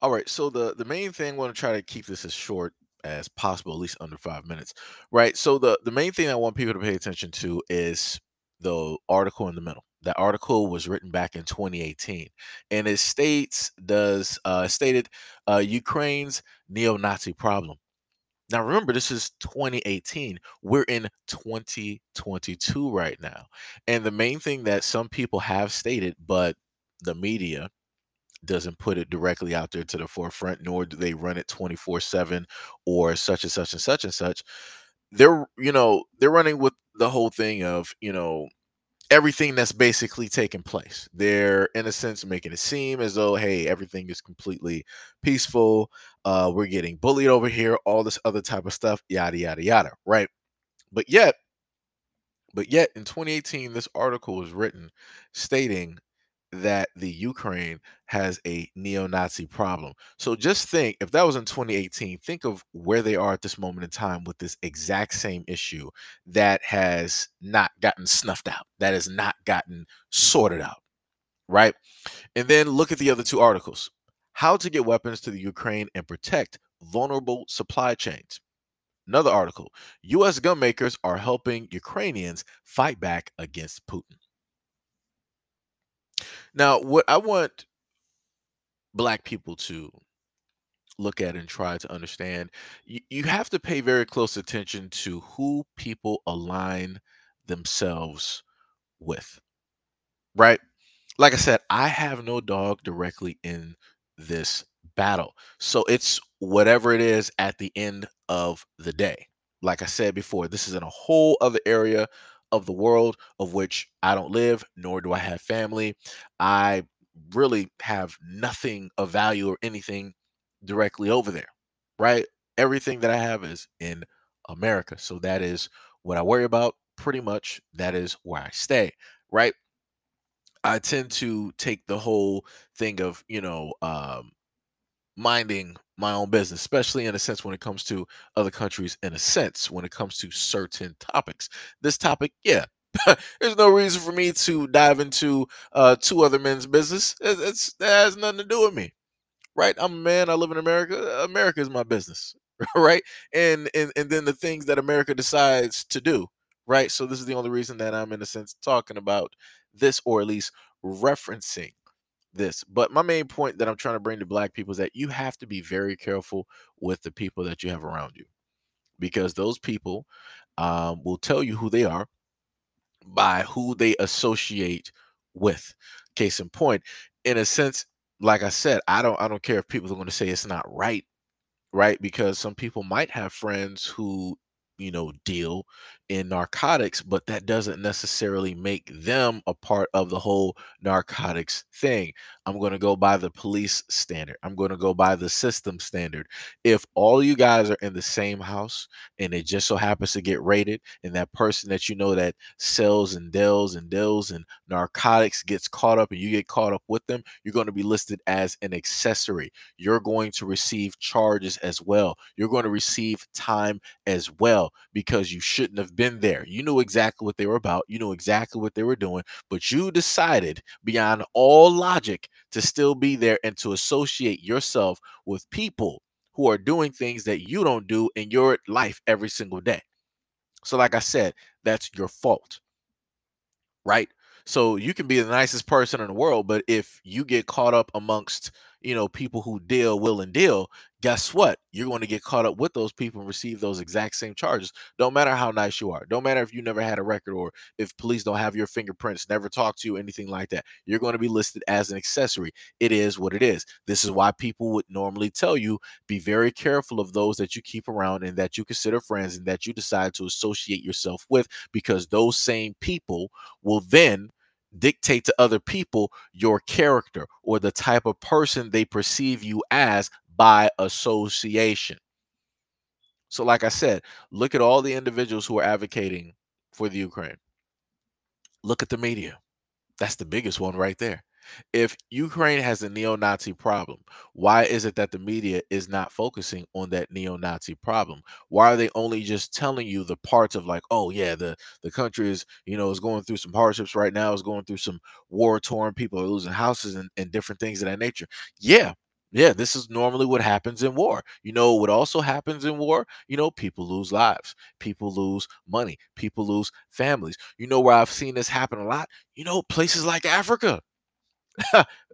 All right. So the main thing, I want to try to keep this as short as possible, at least under 5 minutes. Right. So the main thing I want people to pay attention to is the article in the middle. That article was written back in 2018, and it stated Ukraine's neo-Nazi problem. Now remember, this is 2018. We're in 2022 right now, and the main thing that some people have stated, but the media doesn't put it directly out there to the forefront, nor do they run it 24/7 or such and such and such and such. They're running with the whole thing of, everything that's basically taking place. They're in a sense making it seem as though, hey, everything is completely peaceful. We're getting bullied over here, all this other type of stuff, yada yada yada, right? But yet, in 2018, this article was written stating that the Ukraine has a neo-Nazi problem. So just think, if that was in 2018, think of where they are at this moment in time with this exact same issue that has not gotten snuffed out, that has not gotten sorted out, right? And then look at the other two articles. How to get weapons to the Ukraine and protect vulnerable supply chains. Another article, US gun makers are helping Ukrainians fight back against Putin. Now, what I want black people to look at and try to understand, you have to pay very close attention to who people align themselves with, right? Like I said, I have no dog directly in this battle. So it's whatever it is at the end of the day. Like I said before, this is in a whole other area of the world of which I don't live, nor do I have family. I really have nothing of value or anything directly over there, right? Everything that I have is in America. So that is what I worry about. Pretty much that is where I stay, right? I tend to take the whole thing of, minding my own business, especially in a sense when it comes to other countries, in a sense, when it comes to certain topics. This topic, yeah, there's no reason for me to dive into two other men's business. That has nothing to do with me, right? I'm a man. I live in America. America is my business, right? And then the things that America decides to do, right? So this is the only reason that I'm in a sense talking about this, or at least referencing this. But my main point that I'm trying to bring to black people is that you have to be very careful with the people that you have around you, because those people will tell you who they are by who they associate with. Case in point, in a sense, like I said, I don't care if people are going to say it's not right, right? Because some people might have friends who, deal in narcotics, but that doesn't necessarily make them a part of the whole narcotics thing. I'm going to go by the police standard. I'm going to go by the system standard. If all you guys are in the same house and it just so happens to get raided, and that person that you know that sells and deals and narcotics gets caught up and you get caught up with them, you're going to be listed as an accessory. You're going to receive charges as well. You're going to receive time as well, because you shouldn't have been there. You knew exactly what they were about. You knew exactly what they were doing, but you decided beyond all logic to still be there and to associate yourself with people who are doing things that you don't do in your life every single day. So, like I said, that's your fault, right? So you can be the nicest person in the world, but if you get caught up amongst, people who deal, will, and deal, guess what? You're going to get caught up with those people and receive those exact same charges. Don't matter how nice you are. Don't matter if you never had a record, or if police don't have your fingerprints, never talk to you, anything like that. You're going to be listed as an accessory. It is what it is. This is why people would normally tell you, be very careful of those that you keep around and that you consider friends and that you decide to associate yourself with, because those same people will then dictate to other people your character or the type of person they perceive you as by association. So, like I said, look at all the individuals who are advocating for the Ukraine. Look at the media. That's the biggest one right there. If Ukraine has a neo-Nazi problem, why is it that the media is not focusing on that neo-Nazi problem? Why are they only just telling you the parts of, like, oh yeah, the country is, is going through some hardships right now, is going through some war torn, people are losing houses and different things of that nature. Yeah, Yeah, this is normally what happens in war. You know what also happens in war? You know, people lose lives, people lose money, people lose families. You know where I've seen this happen a lot? You know, places like Africa.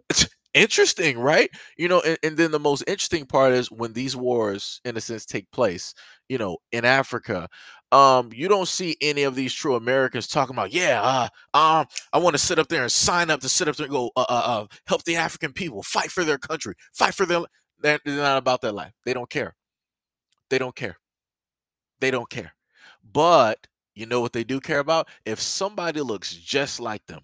It's interesting, right? You know, and then the most interesting part is when these wars, in a sense, take place, you know, in Africa. You don't see any of these true Americans talking about, yeah, I want to sit up there and sign up to sit up there and go, help the African people fight for their country, fight for their. They're not about that life. They don't care. They don't care. They don't care. But you know what they do care about? If somebody looks just like them,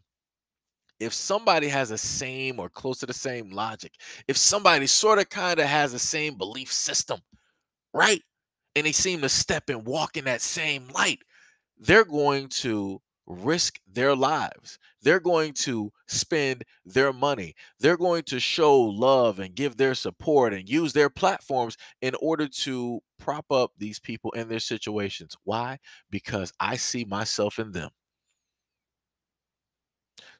if somebody has the same or close to the same logic, if somebody sort of kind of has the same belief system, right? And they seem to step and walk in that same light, they're going to risk their lives. They're going to spend their money. They're going to show love and give their support and use their platforms in order to prop up these people in their situations. Why? Because I see myself in them.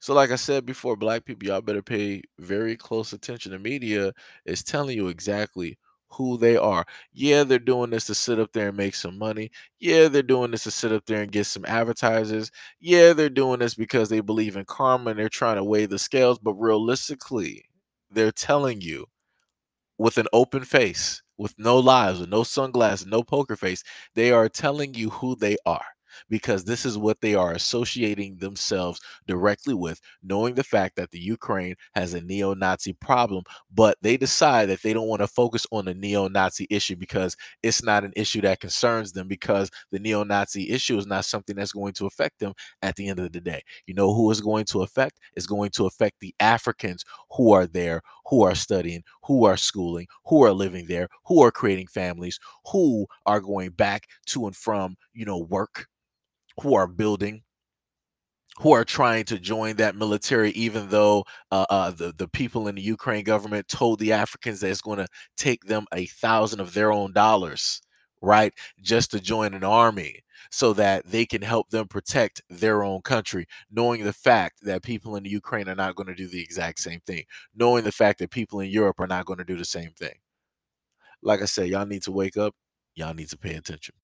So, like I said before, black people, y'all better pay very close attention. The media is telling you exactly who they are. Yeah, they're doing this to sit up there and make some money. Yeah, they're doing this to sit up there and get some advertisers. Yeah, they're doing this because they believe in karma and they're trying to weigh the scales. But realistically, they're telling you with an open face, with no lies, with no sunglasses, no poker face. They are telling you who they are because this is what they are associating themselves directly with, knowing the fact that the Ukraine has a neo Nazi problem, but they decide that they don't want to focus on the neo Nazi issue because it's not an issue that concerns them, because the neo Nazi issue is not something that's going to affect them at the end of the day. You know who is going to affect? Is going to affect the Africans who are there, who are studying, who are schooling, who are living there, who are creating families, who are going back to and from, you know, work, who are building, who are trying to join that military, even though the people in the Ukraine government told the Africans that it's going to take them 1,000 of their own dollars, right, just to join an army so that they can help them protect their own country, knowing the fact that people in the Ukraine are not going to do the exact same thing, knowing the fact that people in Europe are not going to do the same thing. Like I said, y'all need to wake up. Y'all need to pay attention.